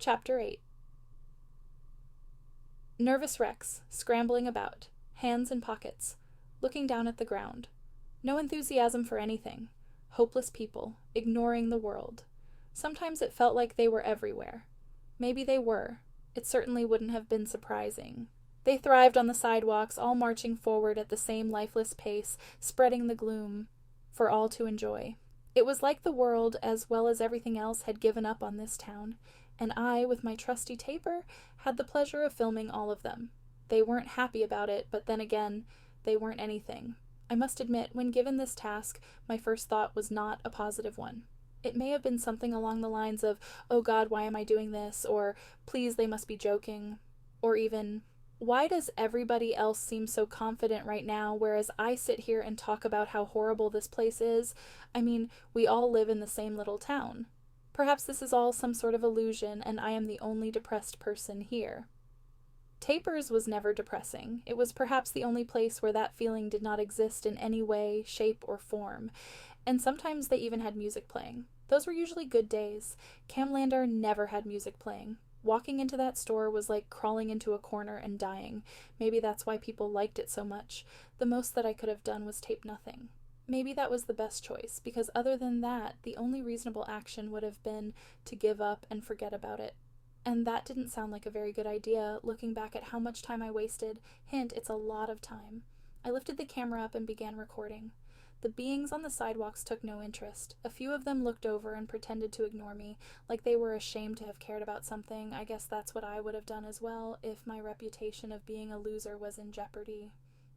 Chapter 8. Nervous wrecks, scrambling about, hands in pockets, looking down at the ground. No enthusiasm for anything. Hopeless people, ignoring the world. Sometimes it felt like they were everywhere. Maybe they were. It certainly wouldn't have been surprising. They thrived on the sidewalks, all marching forward at the same lifeless pace, spreading the gloom for all to enjoy. It was like the world, as well as everything else, had given up on this town, and I, with my trusty taper, had the pleasure of filming all of them. They weren't happy about it, but then again, they weren't anything. I must admit, when given this task, my first thought was not a positive one. It may have been something along the lines of, "Oh God, why am I doing this?" or "Please, they must be joking," or even, "Why does everybody else seem so confident right now, whereas I sit here and talk about how horrible this place is? I mean, we all live in the same little town. Perhaps this is all some sort of illusion, and I am the only depressed person here." Tapers was never depressing. It was perhaps the only place where that feeling did not exist in any way, shape, or form. And sometimes they even had music playing. Those were usually good days. Camlander never had music playing. Walking into that store was like crawling into a corner and dying. Maybe that's why people liked it so much. The most that I could have done was tape nothing. Maybe that was the best choice, because other than that, the only reasonable action would have been to give up and forget about it. And that didn't sound like a very good idea, looking back at how much time I wasted. Hint, it's a lot of time. I lifted the camera up and began recording. The beings on the sidewalks took no interest. A few of them looked over and pretended to ignore me, like they were ashamed to have cared about something. I guess that's what I would have done as well, if my reputation of being a loser was in jeopardy.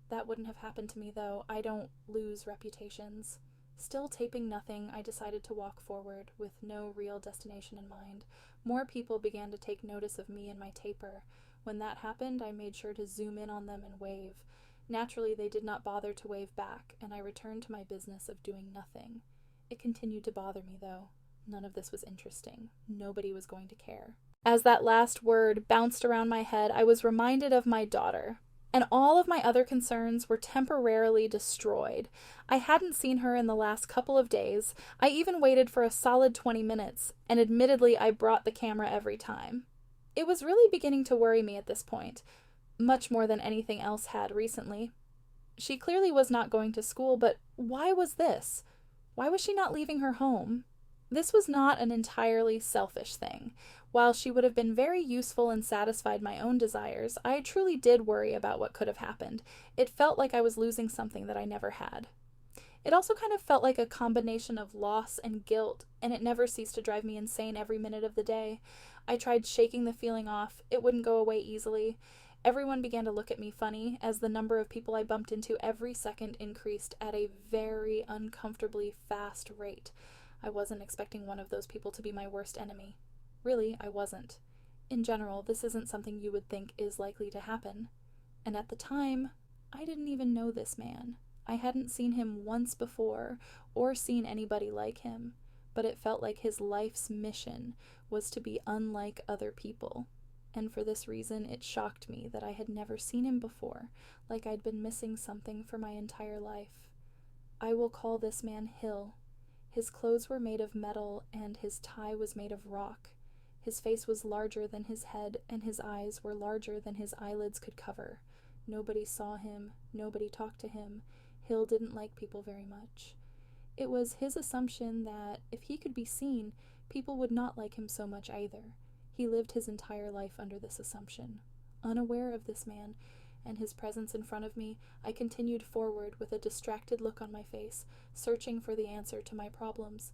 That wouldn't have happened to me, though. I don't lose reputations. Still taping nothing, I decided to walk forward, with no real destination in mind. More people began to take notice of me and my taper. When that happened, I made sure to zoom in on them and wave. Naturally, they did not bother to wave back, and I returned to my business of doing nothing. It continued to bother me, though. None of this was interesting. Nobody was going to care. As that last word bounced around my head, I was reminded of my daughter, and all of my other concerns were temporarily destroyed. I hadn't seen her in the last couple of days. I even waited for a solid 20 minutes, and admittedly I brought the camera every time. It was really beginning to worry me at this point, much more than anything else had recently. She clearly was not going to school, but why was this? Why was she not leaving her home? This was not an entirely selfish thing. While she would have been very useful and satisfied my own desires, I truly did worry about what could have happened. It felt like I was losing something that I never had. It also kind of felt like a combination of loss and guilt, and it never ceased to drive me insane every minute of the day. I tried shaking the feeling off. It wouldn't go away easily. Everyone began to look at me funny, as the number of people I bumped into every second increased at a very uncomfortably fast rate. I wasn't expecting one of those people to be my worst enemy. Really, I wasn't. In general, this isn't something you would think is likely to happen. And at the time, I didn't even know this man. I hadn't seen him once before, or seen anybody like him, but it felt like his life's mission was to be unlike other people. And for this reason, it shocked me that I had never seen him before, like I'd been missing something for my entire life. I will call this man Hill. His clothes were made of metal, and his tie was made of rock. His face was larger than his head, and his eyes were larger than his eyelids could cover. Nobody saw him. Nobody talked to him. Hill didn't like people very much. It was his assumption that, if he could be seen, people would not like him so much either. He lived his entire life under this assumption. Unaware of this man and his presence in front of me, I continued forward with a distracted look on my face, searching for the answer to my problems.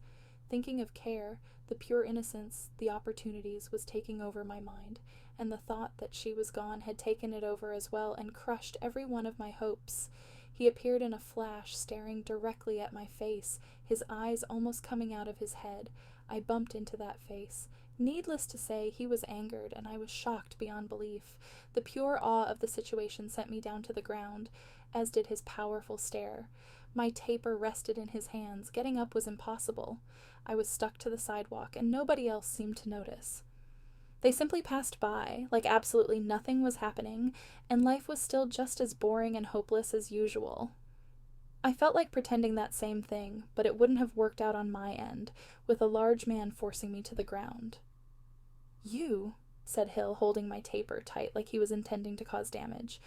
Thinking of Care, the pure innocence, the opportunities, was taking over my mind, and the thought that she was gone had taken it over as well and crushed every one of my hopes. He appeared in a flash, staring directly at my face, his eyes almost coming out of his head. I bumped into that face. Needless to say, he was angered, and I was shocked beyond belief. The pure awe of the situation sent me down to the ground, as did his powerful stare. My taper rested in his hands. Getting up was impossible. I was stuck to the sidewalk, and nobody else seemed to notice. They simply passed by, like absolutely nothing was happening, and life was still just as boring and hopeless as usual. I felt like pretending that same thing, but it wouldn't have worked out on my end, with a large man forcing me to the ground. You, said Hill, holding my taper tight like he was intending to cause damage.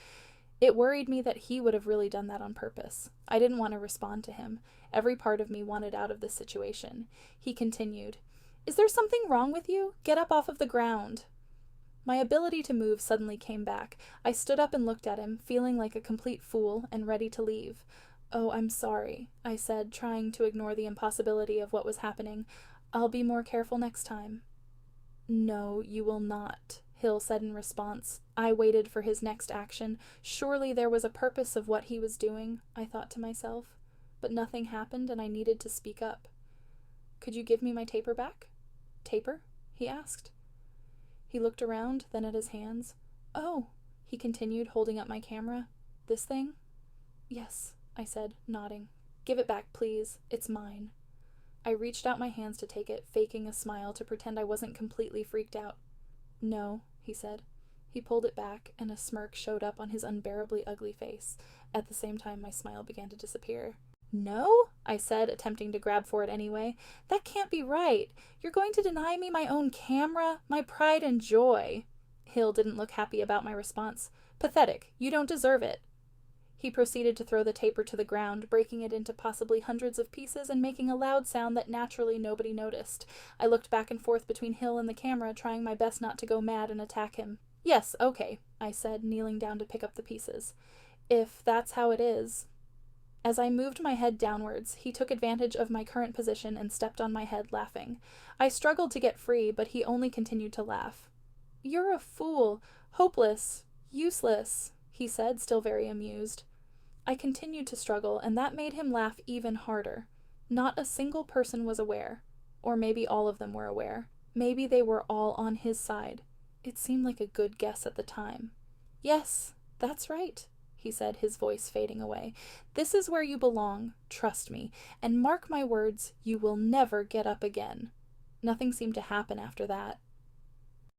It worried me that he would have really done that on purpose. I didn't want to respond to him. Every part of me wanted out of this situation. He continued, Is there something wrong with you? Get up off of the ground. My ability to move suddenly came back. I stood up and looked at him, feeling like a complete fool and ready to leave. Oh, I'm sorry, I said, trying to ignore the impossibility of what was happening. I'll be more careful next time. No, you will not, Hill said in response. I waited for his next action. Surely there was a purpose of what he was doing, I thought to myself. But nothing happened, and I needed to speak up. Could you give me my taper back? Taper? He asked. He looked around, then at his hands. Oh, he continued, holding up my camera. This thing? Yes, I said, nodding. Give it back, please. It's mine. I reached out my hands to take it, faking a smile to pretend I wasn't completely freaked out. No, he said. He pulled it back, and a smirk showed up on his unbearably ugly face. At the same time, my smile began to disappear. No? I said, attempting to grab for it anyway. That can't be right. You're going to deny me my own camera, my pride and joy. Hill didn't look happy about my response. Pathetic. You don't deserve it. He proceeded to throw the taper to the ground, breaking it into possibly hundreds of pieces and making a loud sound that naturally nobody noticed. I looked back and forth between Hill and the camera, trying my best not to go mad and attack him. Yes, okay, I said, kneeling down to pick up the pieces. If that's how it is. As I moved my head downwards, he took advantage of my current position and stepped on my head, laughing. I struggled to get free, but he only continued to laugh. You're a fool. Hopeless. Useless, he said, still very amused. I continued to struggle, and that made him laugh even harder. Not a single person was aware. Or maybe all of them were aware. Maybe they were all on his side. It seemed like a good guess at the time. Yes, that's right, he said, his voice fading away. This is where you belong, trust me, and mark my words, you will never get up again. Nothing seemed to happen after that.